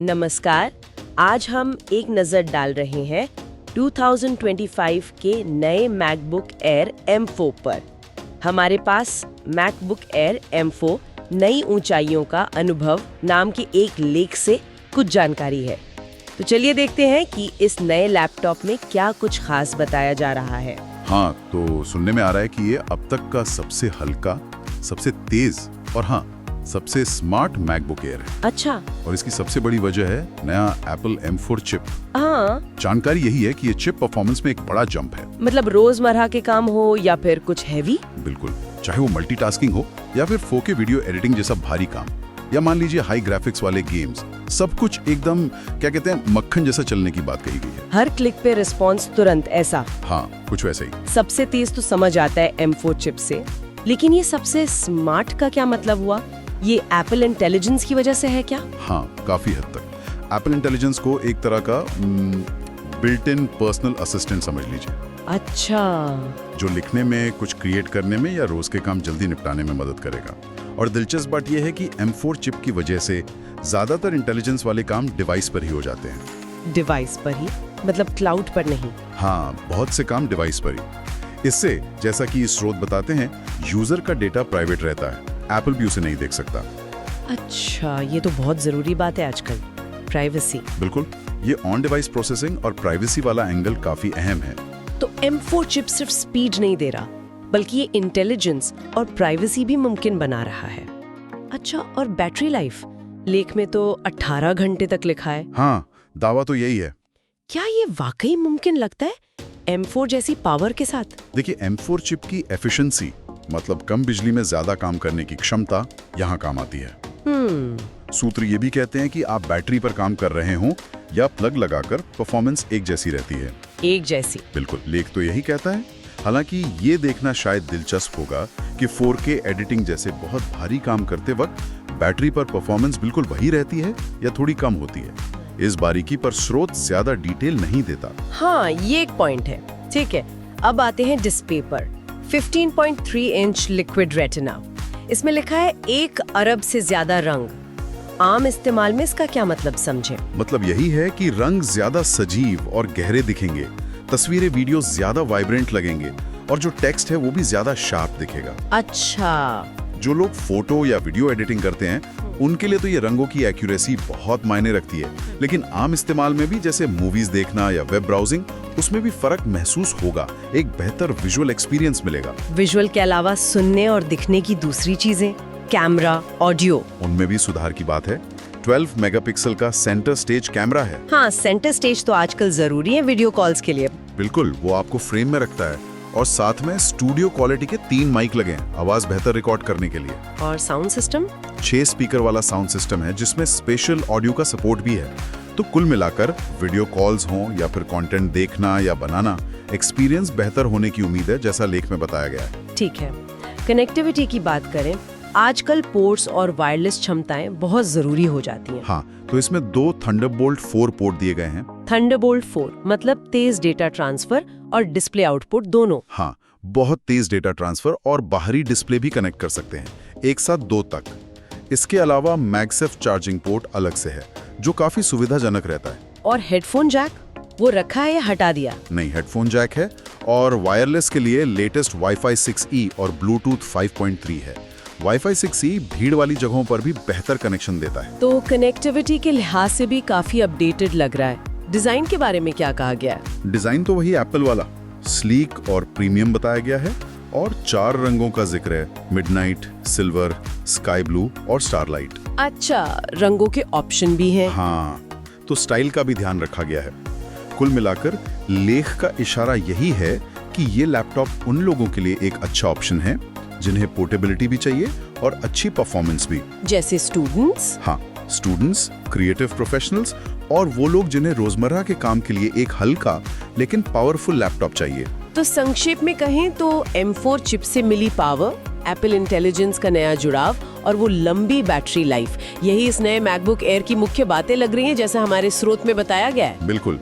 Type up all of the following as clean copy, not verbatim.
नमस्कार। आज हम एक नज़र डाल रहे हैं 2025 के नए मैकबुक एयर M4 पर। हमारे पास मैकबुक एयर M4 नई ऊंचाइयों का अनुभव नाम के एक लेख से कुछ जानकारी है। तो चलिए देखते हैं कि इस नए लैपटॉप में क्या कुछ खास बताया जा रहा है। हाँ, तो सुनने में आ रहा है कि ये अब तक का सबसे हल्का, सबसे तेज और हाँ, सबसे स्मार्ट मैकबुक एयर है। अच्छा। और इसकी सबसे बड़ी वजह है नया एप्पल M4 चिप। हाँ, जानकारी यही है कि ये चिप परफॉर्मेंस में एक बड़ा जंप है। मतलब रोजमर्रा के काम हो या फिर कुछ हैवी। बिल्कुल, चाहे वो मल्टीटास्किंग हो या फिर 4K वीडियो एडिटिंग जैसा भारी काम, या मान लीजिए हाई ग्राफिक्स वाले गेम्स, सब कुछ एकदम क्या कहते हैं मक्खन जैसा चलने की बात कही गई है। हर क्लिक पे रिस्पॉन्स तुरंत, ऐसा। हाँ, कुछ वैसे ही। सबसे तेज तो समझ आता है M4 चिप से, लेकिन ये सबसे स्मार्ट का क्या मतलब हुआ? ये एप्पल इंटेलिजेंस की वजह से है क्या? हाँ, काफी हद तक। एप्पल इंटेलिजेंस को एक तरह का बिल्ट इन पर्सनल असिस्टेंट समझ लीजिए। अच्छा। जो लिखने में, कुछ क्रिएट करने में या रोज के काम जल्दी निपटाने में मदद करेगा। और दिलचस्प बात यह है कि M4 चिप की वजह से ज्यादातर इंटेलिजेंस वाले काम डिवाइस पर ही हो जाते हैं। डिवाइस पर ही मतलब क्लाउड पर नहीं? हाँ, बहुत से काम डिवाइस पर ही। इससे, जैसा कि स्रोत बताते हैं, यूजर का डेटा प्राइवेट रहता है, एप्पल भी उसे नहीं देख सकता। अच्छा, ये तो बहुत जरूरी बात है आजकल, प्राइवेसी। बिल्कुल, ये ऑन डिवाइस प्रोसेसिंग और प्राइवेसी वाला एंगल काफी अहम है। तो M4 चिप सिर्फ स्पीड नहीं दे रहा, बल्कि ये इंटेलिजेंस और प्राइवेसी भी मुमकिन बना रहा है। अच्छा, और बैटरी लाइफ? लेख में तो 18 घंटे तक लिखा है। हाँ, दावा तो यही है। क्या ये वाकई मुमकिन लगता है M4 जैसी पावर के साथ? देखिए, M4 चिप की एफिशिएंसी, मतलब कम बिजली में ज्यादा काम करने की क्षमता, यहाँ काम आती है। सूत्र ये भी कहते हैं कि आप बैटरी पर काम कर रहे हों या प्लग लगाकर, परफॉर्मेंस एक जैसी रहती है। एक जैसी? बिल्कुल, लेख तो यही कहता है। हालांकि ये देखना शायद दिलचस्प होगा कि 4K एडिटिंग जैसे बहुत भारी काम करते वक्त बैटरी पर परफॉर्मेंस बिल्कुल वही रहती है या थोड़ी कम होती है। इस बारीकी पर स्रोत ज्यादा डिटेल नहीं देता। हाँ, ये एक पॉइंट है। ठीक है, अब आते हैं डिस्प्ले पर। 15.3 इंच लिक्विड रेटिना, इसमें लिखा है 1 अरब से ज्यादा रंग। आम इस्तेमाल में इसका क्या मतलब समझे? मतलब यही है कि रंग ज्यादा सजीव और गहरे दिखेंगे, तस्वीरें वीडियो ज्यादा वाइब्रेंट लगेंगे और जो टेक्स्ट है वो भी ज्यादा शार्प दिखेगा। अच्छा। जो लोग फोटो या वीडियो एडिटिंग करते हैं उनके लिए तो ये रंगों की एक्यूरेसी बहुत मायने रखती है, लेकिन आम इस्तेमाल में भी, जैसे मूवीज देखना या वेब ब्राउजिंग, उसमें भी फर्क महसूस होगा। एक बेहतर विजुअल एक्सपीरियंस मिलेगा। विजुअल के अलावा सुनने और दिखने की दूसरी चीजें, कैमरा, ऑडियो, उनमें भी सुधार की बात है। 12 मेगापिक्सल का सेंटर स्टेज कैमरा है। हाँ, सेंटर स्टेज तो आजकल जरूरी है वीडियो कॉल्स के लिए। बिल्कुल, वो आपको फ्रेम में रखता है। और साथ में स्टूडियो क्वालिटी के 3 माइक लगे हैं आवाज बेहतर रिकॉर्ड करने के लिए। और साउंड सिस्टम? 6 स्पीकर वाला साउंड सिस्टम है जिसमें स्पेशल ऑडियो का सपोर्ट भी है। तो कुल मिलाकर वीडियो कॉल्स हों या फिर कंटेंट देखना या बनाना, एक्सपीरियंस बेहतर होने की उम्मीद है, जैसा लेख में बताया गया है। ठीक है, कनेक्टिविटी की बात करें, आजकल पोर्ट्स और वायरलेस क्षमताएं बहुत जरूरी हो जाती हैं। हाँ, तो इसमें 2 थंडरबोल्ट 4 पोर्ट दिए गए हैं। थंडरबोल्ट 4 मतलब तेज डेटा ट्रांसफर और डिस्प्ले आउटपुट दोनों। हाँ, बहुत तेज डेटा ट्रांसफर और बाहरी डिस्प्ले भी कनेक्ट कर सकते हैं, एक साथ 2 तक। इसके अलावा मैगसेफ चार्जिंग पोर्ट अलग से है, जो काफी सुविधाजनक रहता है। और हेडफोन जैक, वो रखा है या हटा दिया? नहीं, हेडफोन जैक है और वायरलेस के लिए लेटेस्ट वाईफाई 6E और ब्लूटूथ 5.3 है। वाईफाई 6E भीड़ वाली जगहों पर भी बेहतर कनेक्शन देता है। तो कनेक्टिविटी के लिहाज से भी काफी अपडेटेड लग रहा है। डिजाइन के बारे में क्या कहा गया है? डिजाइन तो वही एप्पल वाला, स्लीक और प्रीमियम बताया गया है। और 4 रंगों का जिक्र है, मिडनाइट, सिल्वर, स्काई ब्लू और स्टारलाइट। अच्छा, रंगों के ऑप्शन भी हैं। हाँ, तो स्टाइल का भी ध्यान रखा गया है। कुल मिलाकर लेख का इशारा यही है कि ये लैपटॉप उन लोगों के लिए एक अच्छा ऑप्शन है जिन्हें पोर्टेबिलिटी भी चाहिए और अच्छी परफॉर्मेंस भी। जैसे स्टूडेंट्स? हाँ, स्टूडेंट्स, क्रिएटिव प्रोफेशनल्स और वो लोग जिन्हें रोजमर्रा के काम के लिए एक हल्का लेकिन पावरफुल लैपटॉप चाहिए। तो संक्षेप में कहें तो M4 चिप से मिली पावर, एप्पल इंटेलिजेंस का नया जुड़ाव और वो लंबी बैटरी लाइफ, यही इस नए मैकबुक एयर की मुख्य बातें लग रही हैं, जैसा हमारे स्रोत में बताया गया है। बिल्कुल,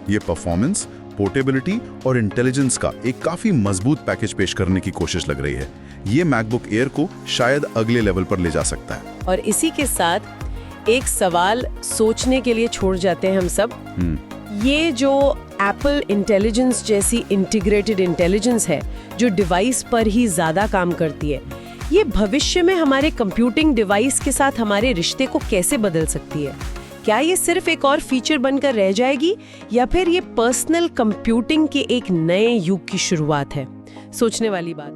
ये परफॉर्मेंस, पोर्टेबिलिटी और इंटेलिजेंस का एक काफी मजबूत पैकेज पेश करने की कोशिश लग रही है। ये मैकबुक एयर को शायद अगले लेवल पर ले जा सकता है। और इसी के साथ एक सवाल सोचने के लिए छोड़ जाते हैं हम सब। ये जो एप्पल इंटेलिजेंस जैसी इंटीग्रेटेड इंटेलिजेंस है, जो डिवाइस पर ही ज़्यादा काम करती है, ये भविष्य में हमारे कंप्यूटिंग डिवाइस के साथ हमारे रिश्ते को कैसे बदल सकती है? क्या ये सिर्फ एक और फीचर बनकर रह जाएगी या फिर ये पर्सनल कंप्यूटिंग के एक नए युग की शुरुआत है? सोचने वाली बात।